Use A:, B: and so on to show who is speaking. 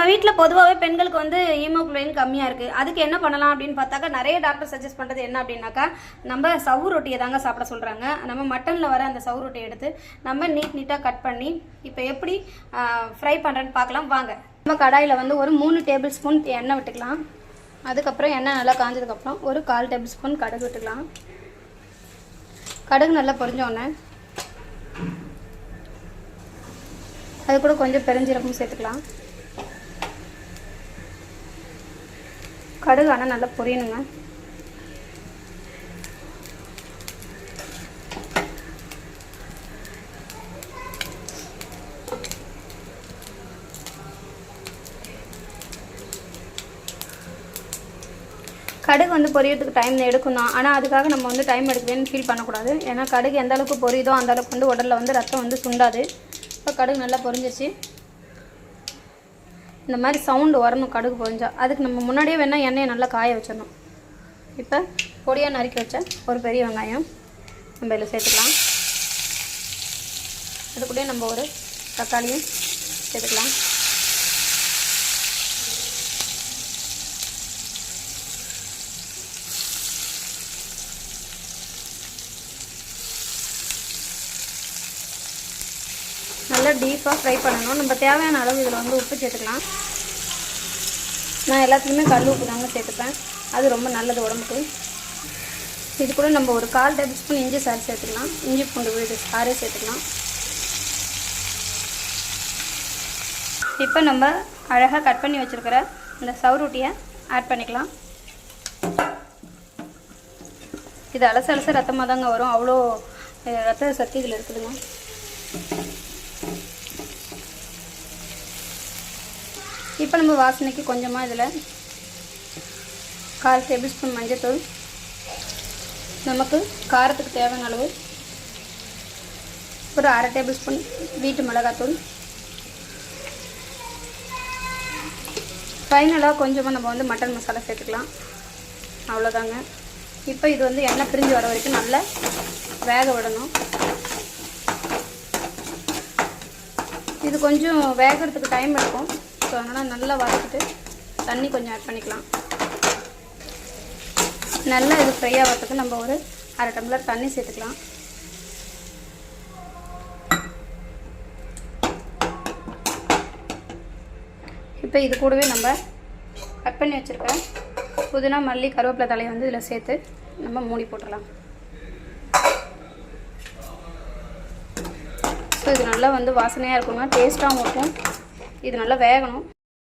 A: நம்ம வீட்டில் பொதுவாகவே பெண்களுக்கு வந்து ஹீமோகுளோபின் கம்மியாக இருக்குது. அதுக்கு என்ன பண்ணலாம் அப்படின்னு பார்த்தாக்கா நிறைய டாக்டர் சஜஸ்ட் பண்ணுறது என்ன அப்படின்னாக்கா நம்ம சவு ரொட்டியை தாங்க சாப்பிட சொல்கிறாங்க. நம்ம மட்டனில் வர அந்த சவு ரொட்டியை எடுத்து நம்ம நீட்டாக கட் பண்ணி இப்போ எப்படி ஃப்ரை பண்ணுறேன்னு பார்க்கலாம் வாங்க. நம்ம கடாயில் வந்து ஒரு 3 டேபிள் ஸ்பூன் எண்ணெய் விட்டுக்கலாம். அதுக்கப்புறம் எண்ணெய் நல்லா காஞ்சதுக்கப்புறம் ஒரு 1/4 டேபிள் ஸ்பூன் கடுகு விட்டுக்கலாம். கடுகு நல்லா பொரிஞ்சோடனே அது கூட கொஞ்சம் பெருஞ்சீரகமும் சேர்த்துக்கலாம். கடுகு ஆனால் நல்லா பொரியணுங்க. கடுகு வந்து பொரியறதுக்கு டைம் எடுக்கும் தான். ஆனால் அதுக்காக நம்ம வந்து டைம் எடுக்குதுன்னு ஃபீல் பண்ணக்கூடாது. ஏன்னா கடுகு எந்த அளவுக்கு பொரியுதோ அந்த அளவுக்கு வந்து உடலில் வந்து ரத்தம் வந்து சுண்டாது. இப்போ கடுகு நல்லா பொரிஞ்சிச்சு. இந்த மாதிரி சவுண்டு வரணும் கடுகு பொரிஞ்சா. அதுக்கு நம்ம முன்னாடியே வேணால் எண்ணெயை நல்லா காய வச்சிடணும். இப்போ பொடியாக நறுக்கி வச்ச ஒரு பெரிய வெங்காயம் நம்ம இதில் சேர்த்துக்கலாம். அது கூட நம்ம ஒரு தக்காளியும் சேர்த்துக்கலாம். நல்லா டீப்பாக ஃப்ரை பண்ணணும். நம்ம தேவையான அளவு இதில் வந்து உப்பு சேர்த்துக்கலாம். நான் எல்லாத்துலேயுமே கல் உப்பு தாங்க சேர்த்துப்பேன். அது ரொம்ப நல்லது உடம்புக்கு. இது கூட நம்ம ஒரு 1/4 டேபிள் ஸ்பூன் இஞ்சி சாறு சேர்த்துக்கலாம். இஞ்சி பூண்டு விழுது சாறு சேர்த்துக்கலாம். இப்போ நம்ம அழகாக கட் பண்ணி வச்சுருக்கிற இந்த சவு ரொட்டியை ஆட் பண்ணிக்கலாம். இது அலச ரத்தமாக தாங்க வரும். அவ்வளோ ரத்த சக்தி இதில் இருக்குதுங்க. இப்போ நம்ம வாசனைக்கு கொஞ்சமாக இதில் 1/4 டேபிள் ஸ்பூன் மஞ்சள்தூள், நமக்கு காரத்துக்கு தேவையான அளவு ஒரு 1/2 டேபிள் ஸ்பூன் வீட்டு மிளகாத்தூள், ஃபைனலாக கொஞ்சமாக நம்ம வந்து மட்டன் மசாலா சேர்த்துக்கலாம். அவ்வளோதாங்க. இப்போ இது வந்து எண்ணெய் பிரிஞ்சு வர வரைக்கும் நல்லா வேக விடணும். இது கொஞ்சம் வேகிறதுக்கு டைம் எடுக்கும். ஸோ அதனால் நல்லா வதக்கிட்டு தண்ணி கொஞ்சம் ஆட் பண்ணிக்கலாம். நல்லா இது ஃப்ரை ஆகிறதுக்கு நம்ம ஒரு 1/2 டம்ளர் தண்ணி சேர்த்துக்கலாம். இப்போ இது கூடவே நம்ம கட் பண்ணி வச்சுருக்க புதினா, மல்லி, கருவேப்பிலை தலையை வந்து இதில் சேர்த்து நம்ம மூடி போட்டுடலாம். ஸோ இது நல்லா வந்து வாசனையாக இருக்குங்க, டேஸ்ட்டாகவும் இருக்கும். இது நல்லா வேகணும்.